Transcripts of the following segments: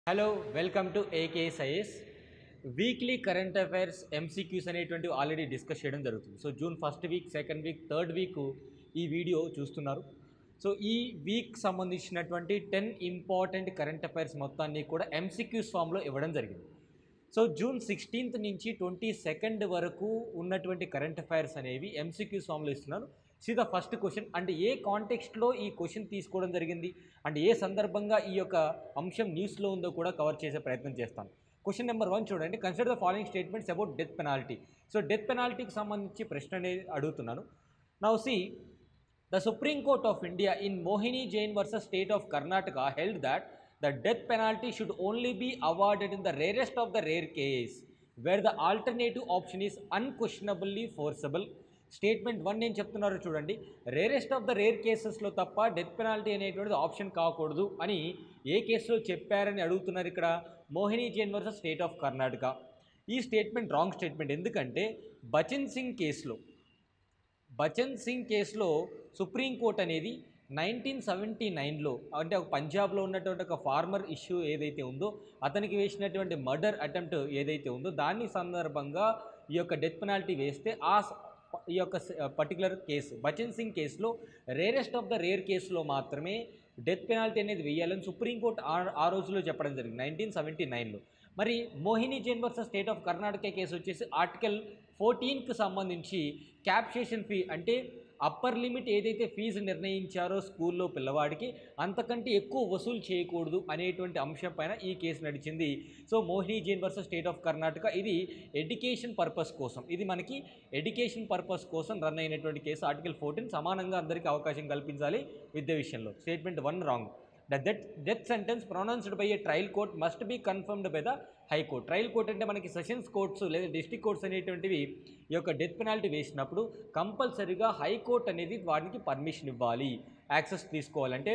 Hello welcome to ఏకేఎస్ఐఎస్ weekly current affairs MCQs అనేటువంటివి already discuss చేయడం జరుగుతుంది. So June first week, second week, third week ఈ video చూస్తున్నారు. So ఈ week సంబంధించినటువంటి 10 ఇంపార్టెంట్ కరెంట్ అఫైర్స్ మొత్తాన్ని కూడా ఎంసీక్యూస్ ఫామ్లో ఇవ్వడం జరిగింది. సో జూన్ 16th నుంచి 22nd వరకు ఉన్నటువంటి కరెంట్ అఫైర్స్ అనేవి ఎంసీక్యూస్ ఫామ్లో ఇస్తున్నారు. See the first question and ఏ కాంటెక్స్ట్లో ఈ క్వశ్చన్ తీసుకోవడం జరిగింది అండ్ ఏ సందర్భంగా ఈ యొక్క అంశం న్యూస్లో ఉందో కూడా కవర్ చేసే ప్రయత్నం చేస్తాను. క్వశ్చన్ నెంబర్ 1 చూడండి. Consider the following statements about death penalty. So death పెనాల్టీకి సంబంధించి ప్రశ్న అనేది అడుగుతున్నాను. Now see the supreme court of India in Mohini Jain versus state of Karnataka held that the death penalty should only be awarded in the rarest of the rare case where the alternative option is unquestionably forcible. Statement 1 ఏం చెప్తున్నారో చూడండి. Rarest of the rare కేసెస్లో తప్ప death penalty అనేటువంటిది option కాకూడదు అని ఏ కేసులో చెప్పారని అడుగుతున్నారు ఇక్కడ. Mohini Jain versus state of Karnataka. ఈ స్టేట్మెంట్ రాంగ్ స్టేట్మెంట్. ఎందుకంటే బచన్ సింగ్ కేసులో సుప్రీంకోర్టు అనేది 1979లో అంటే ఒక పంజాబ్లో ఉన్నటువంటి ఒక ఫార్మర్ ఇష్యూ ఏదైతే ఉందో అతనికి వేసినటువంటి మర్డర్ అటెంప్ట్ ఏదైతే ఉందో దాని సందర్భంగా ఈ యొక్క డెత్ పెనాల్టీ వేస్తే ఈ యొక్క పర్టికులర్ కేసు బచన్ సింగ్ కేసులో రేరెస్ట్ ఆఫ్ ద రేర్ కేసులో మాత్రమే డెత్ పెనాల్టీ అనేది వేయాలని సుప్రీంకోర్టు ఆ రోజులో చెప్పడం జరిగింది 1979లో. మరి Mohini Jain versus state of Karnataka case వచ్చేసి ఆర్టికల్ 14కి సంబంధించి క్యాప్షేషన్ ఫీ అంటే అప్పర్ లిమిట్ ఏదైతే ఫీజు నిర్ణయించారో స్కూల్లో పిల్లవాడికి అంతకంటే ఎక్కువ వసూలు చేయకూడదు అనేటువంటి అంశం పైన ఈ కేసు నడిచింది. So Mohini Jain versus state of Karnataka ఇది ఎడ్యుకేషన్ పర్పస్ కోసం, ఇది మనకి ఎడ్యుకేషన్ పర్పస్ కోసం రన్ అయినటువంటి కేసు. ఆర్టికల్ 14 సమానంగా అందరికీ అవకాశం కల్పించాలి విద్య విషయంలో. Statement 1 wrong. The death sentence pronounced by a trial court must be confirmed by the high court. Trial court అంటే మనకి సెషన్స్ కోర్ట్స్ లేదా డిస్ట్రిక్ట్ కోర్ట్స్ అనేటువంటివి ఈ యొక్క డెత్ పెనాల్టీ వేసినప్పుడు కంపల్సరీగా హైకోర్ట్ అనేది వాటికి పర్మిషన్ ఇవ్వాలి, యాక్సెస్ తీసుకోవాలంటే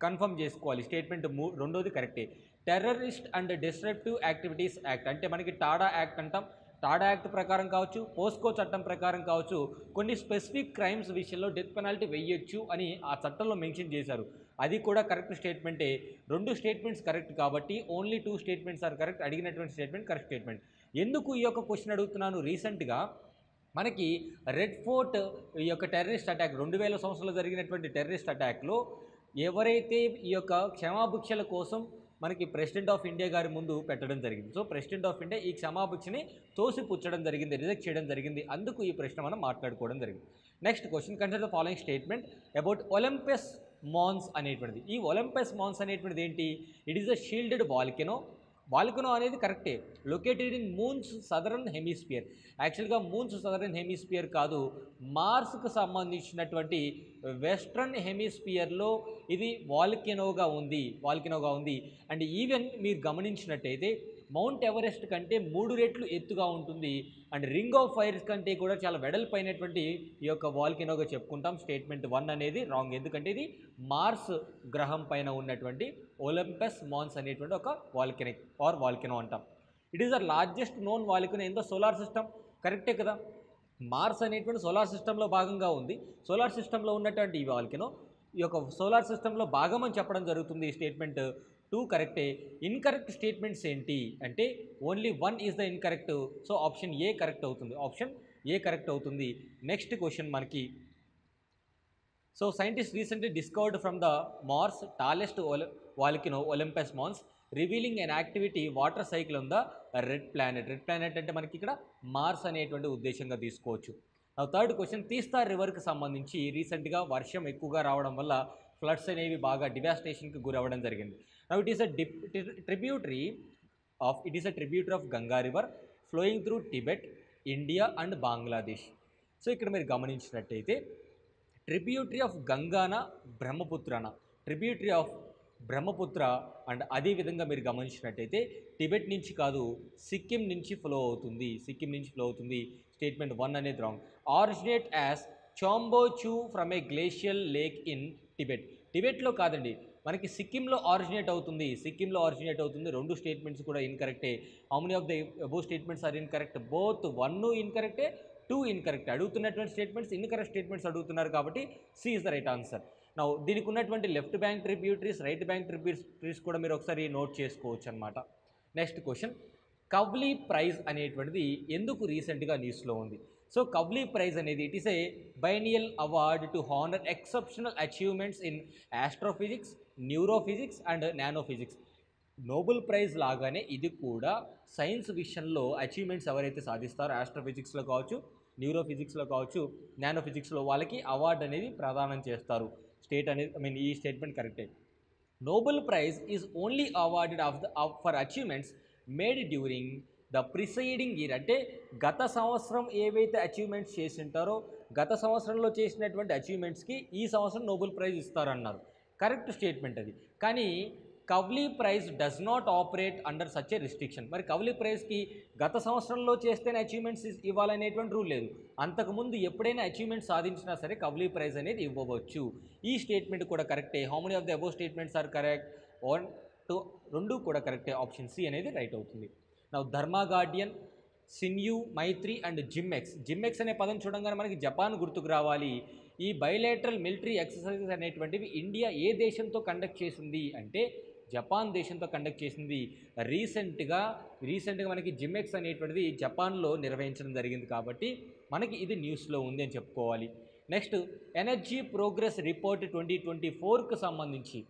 కన్ఫర్మ్ చేసుకోవాలి. స్టేట్మెంట్ 2 కరెక్టే. Terrorist and disruptive activities act అంటే మనకి టాడా యాక్ట్ అంటాం. టాడా యాక్ట్ ప్రకారం కావచ్చు, పోస్కో చట్టం ప్రకారం కావచ్చు, కొన్ని స్పెసిఫిక్ క్రైమ్స్ విషయంలో డెత్ పెనాల్టీ వేయొచ్చు అని ఆ చట్టంలో మెన్షన్ చేశారు. అది కూడా కరెక్ట్ స్టేట్మెంటే. 2 స్టేట్మెంట్స్ కరెక్ట్ కాబట్టి ఓన్లీ 2 స్టేట్మెంట్స్ ఆర్ కరెక్ట్. అడిగినటువంటి స్టేట్మెంట్ కరెక్ట్ స్టేట్మెంట్. ఎందుకు ఈ యొక్క క్వశ్చన్ అడుగుతున్నాను, రీసెంట్గా మనకి రెడ్ ఫోర్ట్ ఈ యొక్క టెర్రరిస్ట్ అటాక్ 2000 సంవత్సరంలో జరిగినటువంటి టెర్రరిస్ట్ అటాక్లో ఎవరైతే ఈ యొక్క క్షమాభిక్షల కోసం మనకి ప్రెసిడెంట్ ఆఫ్ ఇండియా గారి ముందు పెట్టడం జరిగింది. సో ప్రెసిడెంట్ ఆఫ్ ఇండియా ఈ క్షమాభిక్షని తోసిపుచ్చడం జరిగింది, రిజెక్ట్ చేయడం జరిగింది. అందుకు ఈ ప్రశ్న మనం మాట్లాడుకోవడం జరిగింది. Next question. Consider the following statement about Olympus Mons అనేటువంటిది. ఈ ఒలింపస్ మాన్స్ అనేటువంటిది ఏంటి? It is a shielded volcano అనేది కరెక్టే. Located in moon's southern hemisphere. యాక్చువల్గా మూన్స్ సదరన్ హెమిస్ఫియర్ కాదు, మార్స్కు సంబంధించినటువంటి వెస్ట్రన్ హెమిస్ఫియర్లో ఇది వాల్కెనోగా ఉంది. అండ్ ఈవెన్ మీరు గమనించినట్టయితే మౌంట్ ఎవరెస్ట్ కంటే 3 రెట్లు ఎత్తుగా ఉంటుంది. అండ్ రింగ్ ఆఫ్ ఫైర్స్ కంటే కూడా చాలా వెడల్పైనటువంటి ఈ యొక్క వాల్కెనోగా చెప్పుకుంటాం. స్టేట్మెంట్ 1 అనేది రాంగ్. ఎందుకంటే ఇది మార్స్ గ్రహం పైన ఉన్నటువంటి ఒలింపస్ మాన్స్ అనేటువంటి ఒక వాల్కెనో అంటాం. It is the largest known volcano in the solar system. కరెక్టే కదా. మార్స్ అనేటువంటి సోలార్ సిస్టంలో భాగంగా ఉంది. సోలార్ సిస్టంలో ఉన్నటువంటి ఈ వాల్కెనో ఈ యొక్క సోలార్ సిస్టంలో భాగం అని చెప్పడం జరుగుతుంది. స్టేట్మెంట్ 2 కరెక్టే. ఇన్కరెక్ట్ స్టేట్మెంట్స్ ఏంటి అంటే only 1 is the incorrect. So option A correct అవుతుంది. నెక్స్ట్ క్వశ్చన్ మనకి. So scientist recently discovered from the Mars tallest volcano Olympus Mons revealing an activity water cycle on the red planet అంటే మనకి ఇక్కడ Mars అనేటువంటి ఉద్దేశంగా తీసుకోవచ్చు. Third question. Teesta రివర్కి సంబంధించి రీసెంట్గా వర్షం ఎక్కువగా రావడం వల్ల ఫ్లడ్స్ అనేవి బాగా డివాస్టేషన్కి గురవ్వడం జరిగింది. Now it is a tributary of Ganga river flowing through Tibet, India and Bangladesh. So ఇక్కడ మీరు గమనించినట్టయితే ట్రిబ్యూటరీ ఆఫ్ గంగానా ట్రిబ్యూటరీ ఆఫ్ బ్రహ్మపుత్ర అండ్ అదేవిధంగా మీరు గమనించినట్టయితే టిబెట్ నుంచి కాదు, సిక్కిం నుంచి ఫ్లో అవుతుంది. స్టేట్మెంట్ 1 అనేది wrong. Originate as Chombochu from a glacial lake in టిబెట్లో కాదండి, మనకి సిక్కింలో ఆరిజినేట్ అవుతుంది. 2 స్టేట్మెంట్స్ కూడా ఇన్కరెక్టే. How many of the above statements are incorrect? Both 1 ఇన్కరెక్టే, 2 ఇన్కరెక్ట్. అడుగుతున్నటువంటి స్టేట్మెంట్స్ ఇన్కరెక్ట్ స్టేట్మెంట్స్ అడుగుతున్నారు కాబట్టి C is the right answer. నా దీనికి ఉన్నటువంటి left bank tributaries, right bank tributaries కూడా మీరు ఒకసారి నోట్ చేసుకోవచ్చు అనమాట. నెక్స్ట్ క్వశ్చన్, కవ్లీ ప్రైజ్ అనేటువంటిది ఎందుకు రీసెంట్గా న్యూస్లో ఉంది? సో కవ్లీ ప్రైజ్ అనేది it is a biennial award to honour exceptional achievements in astrophysics, neurophysics and nanophysics. Nobel prize లాగానే ఇది కూడా సైన్స్ విషయంలో అచీవ్మెంట్స్ ఎవరైతే సాధిస్తారో ఆస్ట్రోఫిజిక్స్లో కావచ్చు, న్యూరోఫిజిక్స్లో కావచ్చు, నానోఫిజిక్స్లో వాళ్ళకి అవార్డు అనేది ప్రదానం చేస్తారు. స్టేట్ అనేది ఈ స్టేట్మెంట్ కరెక్టే. Nobel prize is only awarded for achievements made during the presiding year. అంటే గత సంవత్సరం ఏవైతే అచీవ్మెంట్స్ చేసి ఉంటారో గత సంవత్సరంలో చేసినటువంటి అచీవ్మెంట్స్కి ఈ సంవత్సరం నోబెల్ ప్రైజ్ ఇస్తారన్నారు. కరెక్ట్ స్టేట్మెంట్ అది. కానీ Kavli prize does not operate under such a restriction. మరి కవ్లీ ప్రైజ్కి గత సంవత్సరంలో చేస్తేనే అచీవ్మెంట్స్ ఇవ్వాలనేటువంటి రూల్ లేదు. అంతకుముందు ఎప్పుడైనా అచీవ్మెంట్స్ సాధించినా సరే కవ్లీ ప్రైజ్ అనేది ఇవ్వవచ్చు. ఈ స్టేట్మెంట్ కూడా కరెక్టే. How many of the above statements are correct? 1, 2 రెండు కూడా కరెక్టే. ఆప్షన్ సి అనేది రైట్ అవుతుంది. నా ధర్మా గార్డియన్, సిన్యూ, మైత్రి అండ్ జిమ్మెక్స్. జిమ్మెక్స్ అనే పదం చూడంగానే మనకి జపాన్ గుర్తుకు రావాలి. ఈ బైలేటరల్ మిలిటరీ ఎక్సర్సైజెస్ అనేటువంటివి ఇండియా ఏ దేశంతో కండక్ట్ చేసింది అంటే జపాన్ దేశంతో కండక్ట్ చేసింది. రీసెంట్గా మనకి జిమ్మెక్స్ అనేటువంటిది జపాన్లో నిర్వహించడం జరిగింది కాబట్టి మనకి ఇది న్యూస్లో ఉంది అని చెప్పుకోవాలి. నెక్స్ట్, ఎనర్జీ ప్రోగ్రెస్ రిపోర్ట్ 2024కు సంబంధించి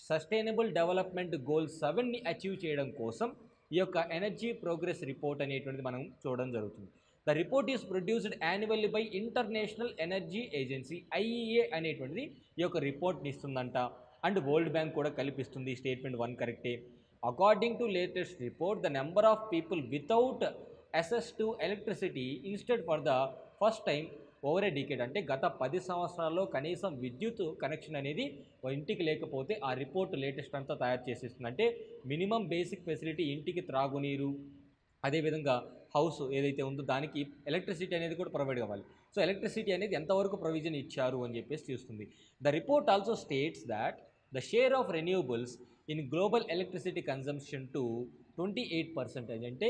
సస్టైనబుల్ డెవలప్మెంట్ గోల్ 7ని అచీవ్ చేయడం కోసం ఈ యొక్క ఎనర్జీ ప్రోగ్రెస్ రిపోర్ట్ అనేటువంటిది మనం చూడడం జరుగుతుంది. The report is produced annually by international energy agency IEA అనేటువంటిది ఈ యొక్క రిపోర్ట్ని ఇస్తుందంట. అండ్ వరల్డ్ బ్యాంక్ కూడా కల్పిస్తుంది. స్టేట్మెంట్ 1 కరెక్టే. According to latest report the number of people without access to electricity instead for the first time over a decade. అంటే గత 10 సంవత్సరాల్లో కనీసం విద్యుత్ కనెక్షన్ అనేది ఇంటికి లేకపోతే ఆ రిపోర్ట్ లేటెస్ట్ అంతా తయారు చేసేస్తుంది. అంటే మినిమం బేసిక్ ఫెసిలిటీ, ఇంటికి త్రాగునీరు, అదేవిధంగా హౌస్ ఏదైతే ఉందో దానికి ఎలక్ట్రిసిటీ అనేది కూడా ప్రొవైడ్ కావాలి. సో ఎలక్ట్రిసిటీ అనేది ఎంతవరకు ప్రొవిజన్ ఇచ్చారు అని చెప్పేసి చూస్తుంది. The report also states that the share of renewables in global electricity consumption to 28%. అంటే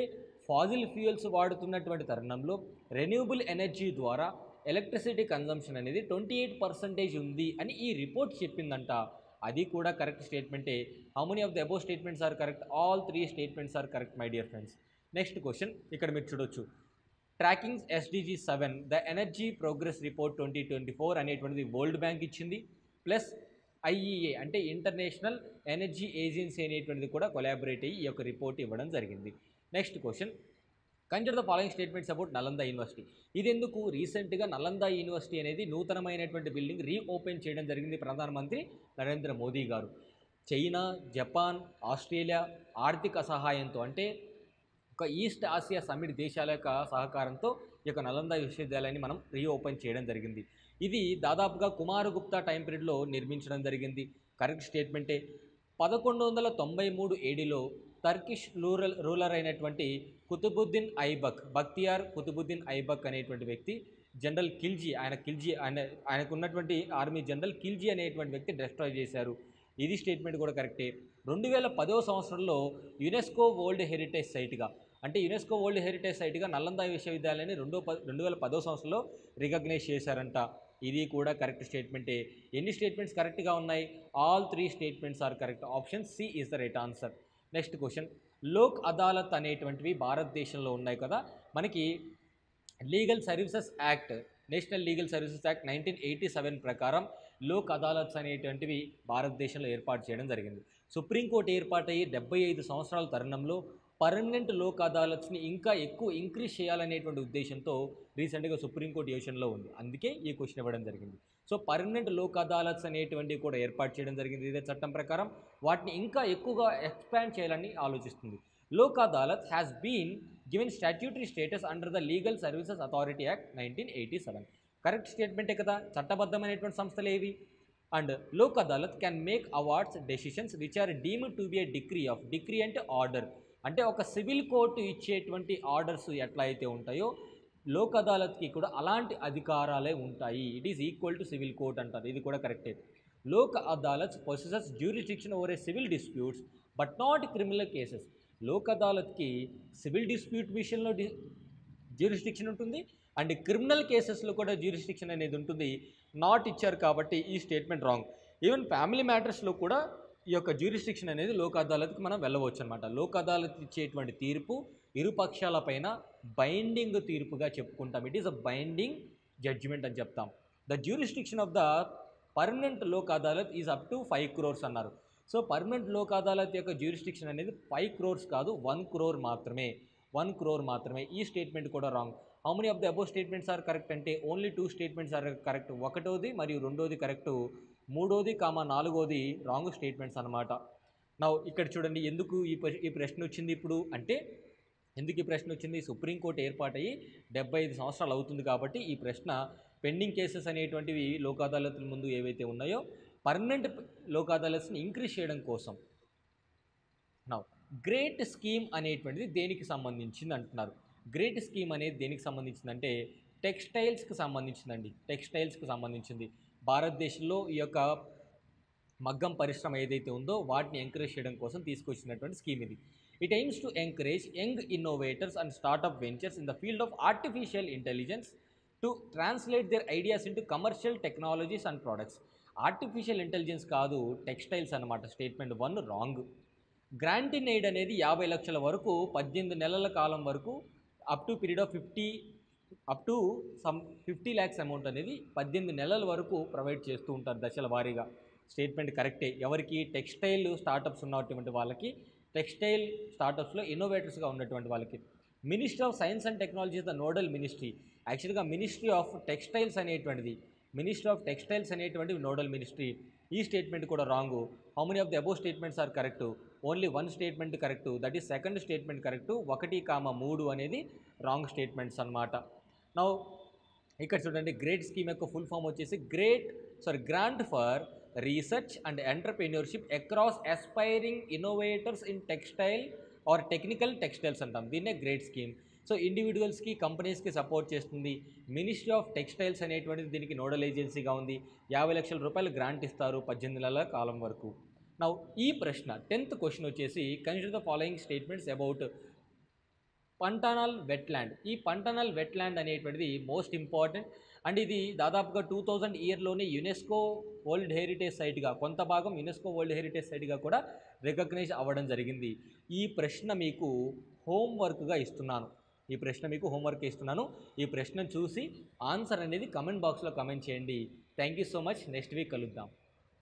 ఫాజిల్ ఫ్యూయల్స్ వాడుతున్నటువంటి తరుణంలో రెన్యూబుల్ ఎనర్జీ ద్వారా ఎలక్ట్రిసిటీ కన్జంప్షన్ అనేది 28% ఉంది అని ఈ రిపోర్ట్ చెప్పిందంట. అది కూడా కరెక్ట్ స్టేట్మెంటే. How many of the above statements are correct? All 3 statements are correct my dear friends. Next question ఇక్కడ మీరు చూడొచ్చు. Tracking SDG 7 the energy progress report 2024 అనేటువంటిది వరల్డ్ బ్యాంక్ ఇచ్చింది. ప్లస్ IEA అంటే ఇంటర్నేషనల్ ఎనర్జీ ఏజెన్సీ అనేటువంటిది కూడా collaborate అయ్యి ఈ యొక్క రిపోర్ట్ ఇవ్వడం జరిగింది. Next question, consider the following statements about Nalanda university. ఇది ఎందుకు? రీసెంట్గా నలంద యూనివర్సిటీ అనేది నూతనమైనటువంటి బిల్డింగ్ రీఓపెన్ చేయడం జరిగింది ప్రధానమంత్రి నరేంద్ర మోదీ గారు. చైనా, జపాన్, ఆస్ట్రేలియా ఆర్థిక సహాయంతో, అంటే ఒక ఈస్ట్ ఆసియా సమిట్ దేశాల యొక్క సహకారంతో ఈ యొక్క నలంద విశ్వవిద్యాలయాన్ని మనం రీఓపెన్ చేయడం జరిగింది. ఇది దాదాపుగా కుమారగుప్తా టైం పీరియడ్లో నిర్మించడం జరిగింది. కరెక్ట్ స్టేట్మెంటే. 1193 ADలో టర్కిష్ రూలర్ అయినటువంటి కుతుబుద్దీన్ ఐబక్, బక్తియార్ కుతుబుద్దీన్ ఐబక్ అనేటువంటి వ్యక్తి జనరల్ ఖిల్జీ, ఆయనకు ఉన్నటువంటి ఆర్మీ జనరల్ ఖిల్జీ అనేటువంటి వ్యక్తి డిస్ట్రాయ్ చేశారు. ఇది స్టేట్మెంట్ కూడా కరెక్టే. 2010వ సంవత్సరంలో యునెస్కో వరల్డ్ హెరిటేజ్ సైట్గా, అంటే యునెస్కో వరల్డ్ హెరిటేజ్ సైట్గా నలంద విశ్వవిద్యాలయాన్ని 2010వ సంవత్సరంలో రికగ్నైజ్ చేశారంట. ఇది కూడా కరెక్ట్ స్టేట్మెంటే. ఎన్ని స్టేట్మెంట్స్ కరెక్ట్గా ఉన్నాయి? All 3 statements are correct. Option C is the right answer. Next question, Lok Adalat అనేటువంటివి భారతదేశంలో ఉన్నాయి కదా. మనకి legal services act, national legal services act 1987 ప్రకారం లోక్ అదాలత్స్ అనేటువంటివి భారతదేశంలో ఏర్పాటు చేయడం జరిగింది. సుప్రీంకోర్టు ఏర్పాటయ్యి 75 సంవత్సరాల తరుణంలో పర్మనెంట్ లోక్ అదాలత్స్ని ఇంకా ఎక్కువ ఇంక్రీజ్ చేయాలనేటువంటి ఉద్దేశంతో రీసెంట్గా సుప్రీంకోర్టు యోచనలో ఉంది. అందుకే ఈ క్వశ్చన్ ఇవ్వడం జరిగింది. సో పర్మనెంట్ లోక్ అదాలత్స్ అనేటువంటివి కూడా ఏర్పాటు చేయడం జరిగింది ఇదే చట్టం ప్రకారం. వాటిని ఇంకా ఎక్కువగా ఎక్స్పాండ్ చేయాలని ఆలోచిస్తుంది. Lok Adalat has been given statutory status under the legal services authority act 1987. Correct స్టేట్మెంటే కదా. చట్టబద్ధమైనటువంటి సంస్థలు ఏవి? And Lok Adalat can make awards decisions which are deemed to be a decree అంటే ఆర్డర్, అంటే ఒక సివిల్ కోర్టు ఇచ్చేటువంటి ఆర్డర్స్ ఎట్లా అయితే ఉంటాయో లోక్ అదాలత్కి కూడా అలాంటి అధికారాలే ఉంటాయి. It is equal to civil court అంటారు. ఇది కూడా కరెక్టే. Lok Adalat possesses jurisdiction over a civil disputes but not criminal cases. లోక్ అదాలత్కి సివిల్ డిస్ప్యూట్ విషయంలో జ్యూరిస్డిక్షన్ ఉంటుంది అండ్ క్రిమినల్ కేసెస్లో కూడా జ్యూరిస్డిక్షన్ అనేది ఉంటుంది. నాట్ ఇచ్చారు కాబట్టి ఈ స్టేట్మెంట్ రాంగ్. ఈవెన్ ఫ్యామిలీ మ్యాటర్స్లో కూడా ఈ యొక్క జ్యూరిస్డిక్షన్ అనేది లోక్ అదాలత్కి మనం వెళ్ళవచ్చు అనమాట. లోక్ అదాలత్ ఇచ్చేటువంటి తీర్పు ఇరు పక్షాల పైన బైండింగ్ తీర్పుగా చెప్పుకుంటాం. It is a binding judgement అని చెప్తాం. The jurisdiction of the permanent Lok Adalat is up to 5 crores అన్నారు. సో పర్మనెంట్ లోక్ అదాలత్ యొక్క జ్యూరిస్డిక్షన్ అనేది 5 crores కాదు, 1 crore మాత్రమే. 1 crore మాత్రమే. ఈ స్టేట్మెంట్ కూడా wrong. How many of the above statements are correct అంటే ఓన్లీ 2 స్టేట్మెంట్స్ ఆర్ కరెక్ట్. ఒకటోది మరియు రెండోది కరెక్టు, మూడోది నాలుగోది రాంగ్ స్టేట్మెంట్స్ అనమాట. నా ఇక్కడ చూడండి ఎందుకు ఈ ప్రశ్న వచ్చింది ఇప్పుడు అంటే, ఎందుకు ఈ ప్రశ్న వచ్చింది? సుప్రీంకోర్టు ఏర్పాటయ్యి 75 సంవత్సరాలు అవుతుంది కాబట్టి ఈ ప్రశ్న పెండింగ్ కేసెస్ అనేటువంటివి లోక్ అదాలత్ల ముందు ఏవైతే ఉన్నాయో పర్మనెంట్ లోక్ అదాలత్స్ని ఇంక్రీజ్ చేయడం కోసం. నా గ్రేట్ స్కీమ్ అనేటువంటిది దేనికి సంబంధించింది అంటున్నారు. గ్రేట్ స్కీమ్ అనేది దేనికి సంబంధించిందంటే టెక్స్టైల్స్కి సంబంధించిందండి. టెక్స్టైల్స్కి సంబంధించింది. భారతదేశంలో ఈ యొక్క మగ్గం పరిశ్రమ ఏదైతే ఉందో వాటిని ఎంకరేజ్ చేయడం కోసం తీసుకొచ్చినటువంటి స్కీమ్ ఇది. It AIIMS to encourage young innovators and startup ventures in the field of artificial intelligence to translate their ideas into commercial technologies and products. Artificial intelligence కాదు, టెక్స్టైల్స్ అనమాట. Statement 1 wrong. Grant in aid అనేది 50 లక్షల వరకు 18 నెలల కాలం వరకు up to period of 50 lakhs amount అనేది 18 నెలల వరకు ప్రొవైడ్ చేస్తూ ఉంటారు దశల వారీగా. స్టేట్మెంట్ కరెక్టే. ఎవరికి? టెక్స్టైల్ స్టార్టప్స్ ఉన్నటువంటి వాళ్ళకి, టెక్స్టైల్ స్టార్టప్స్లో ఇన్నోవేటర్స్గా ఉన్నటువంటి వాళ్ళకి. Ministry of science and technology the nodal ministry. యాక్చువల్గా మినిస్ట్రీ ఆఫ్ టెక్స్టైల్స్ అనేటువంటిది నోడల్ మినిస్ట్రీ. ఈ స్టేట్మెంట్ కూడా wrong. How many of the above statements are correct? Only 1 statement correct, that is second statement correct. 1, 3 అనేది wrong statements అనమాట. Now ఇక్కడ చూడండి, great scheme యొక్క full form వచ్చేసి grant for research and entrepreneurship across aspiring innovators in textile or technical textiles అంటాం. దీన్నే great scheme. So ఇండివిజువల్స్కి, కంపెనీస్కి support చేస్తుంది. మినిస్ట్రీ ఆఫ్ టెక్స్టైల్స్ అనేటువంటిది దీనికి నోడల్ ఏజెన్సీగా ఉంది. 50 లక్షల రూపాయలు గ్రాంట్ ఇస్తారు 18 నెలల కాలం వరకు. నౌ ఈ ప్రశ్న 10th క్వశ్చన్ వచ్చేసి consider the following statements about Pantanal wetland. ఈ పంటానల్ వెట్లాండ్ అనేటువంటిది మోస్ట్ ఇంపార్టెంట్ అండ్ ఇది దాదాపుగా 2000 ఇయర్లోనే యునెస్కో వరల్డ్ హెరిటేజ్ సైట్గా, కొంత భాగం యునెస్కో వరల్డ్ హెరిటేజ్ సైట్గా కూడా రికగ్నైజ్ అవ్వడం జరిగింది. ఈ ప్రశ్న మీకు హోంవర్క్గా ఇస్తున్నాను. ఈ ప్రశ్నను చూసి ఆన్సర్ అనేది కమెంట్ బాక్స్లో కమెంట్ చేయండి. Thank you so much. Next week కలుద్దాం.